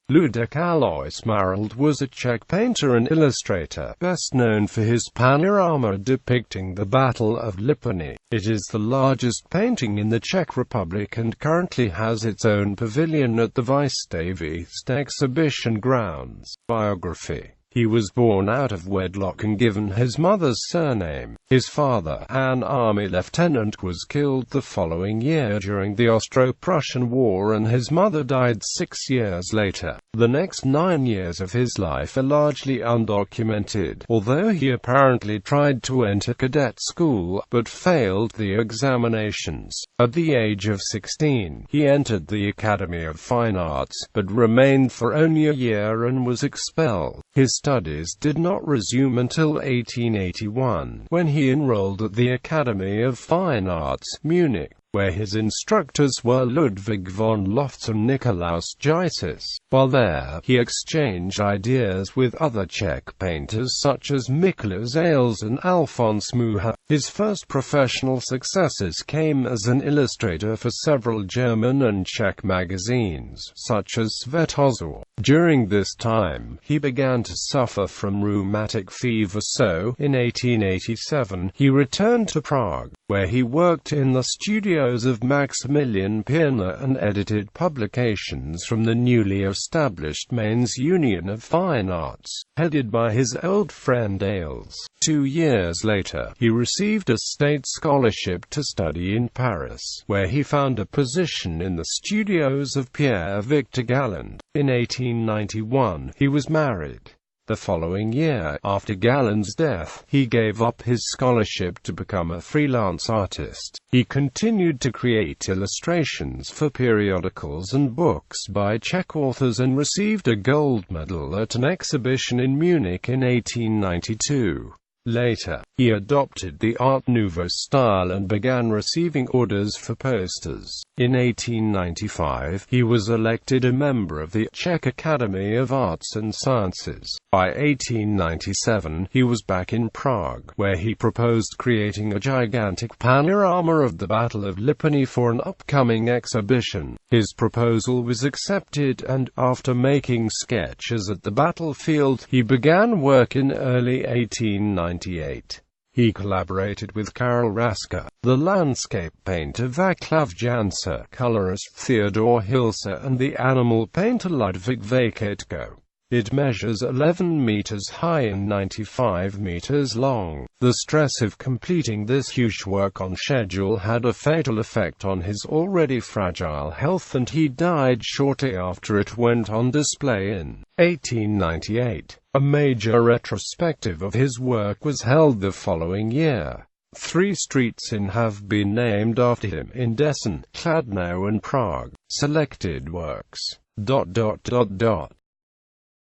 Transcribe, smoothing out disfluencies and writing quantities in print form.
Luděk Alois Marold was a Czech painter and illustrator, best known for his panorama depicting the Battle of Lipany.It is the largest painting in the Czech Republic and currently has its own pavilion at the Výstaviště exhibition grounds. Biography. He was born out of wedlock and given his mother's surname. His father, an army lieutenant, was killed the following year during the Austro-Prussian War, and his mother died 6 years later. The next 9 years of his life are largely undocumented, although he apparently tried to enter cadet school, but failed the examinations. At the age of 16, he entered the Academy of Fine Arts, but remained for only a year and was expelled. His studies did not resume until 1881, when he enrolled at the Academy of Fine Arts, Munich, where his instructors were Ludwig von Lofts and Nikolaus Gysis. While there, he exchanged ideas with other Czech painters such as Mikuláš Ales and Alphonse Mucha. His first professional successes came as an illustrator for several German and Czech magazines, such as Světozor. During this time, he began to suffer from rheumatic fever, so, in 1887, he returned to Prague, where he worked in the studios of Maximilian Pirner and edited publications from the newly established Mainz Union of Fine Arts, headed by his old friend Ales. 2 years later, he received a state scholarship to study in Paris, where he found a position in the studios of Pierre-Victor Galland. In 1891, he was married. The following year, after Galland's death, he gave up his scholarship to become a freelance artist. He continued to create illustrations for periodicals and books by Czech authors and received a gold medal at an exhibition in Munich in 1892. Later, he adopted the Art Nouveau style and began receiving orders for posters. In 1895, he was elected a member of the Czech Academy of Arts and Sciences. By 1897, he was back in Prague, where he proposed creating a gigantic panorama of the Battle of Lipany for an upcoming exhibition. His proposal was accepted, and, after making sketches at the battlefield, he began work in early 1898. He collaborated with Karel Raska, the landscape painter Václav Jansa, colorist Theodor Hilsa, and the animal painter Ludvík Vacatko. It measures 11 meters high and 95 meters long. The stress of completing this huge work on schedule had a fatal effect on his already fragile health, and he died shortly after it went on display in 1898. A major retrospective of his work was held the following year. 3 streets have been named after him in Dessau, Kladno and Prague. Selected works.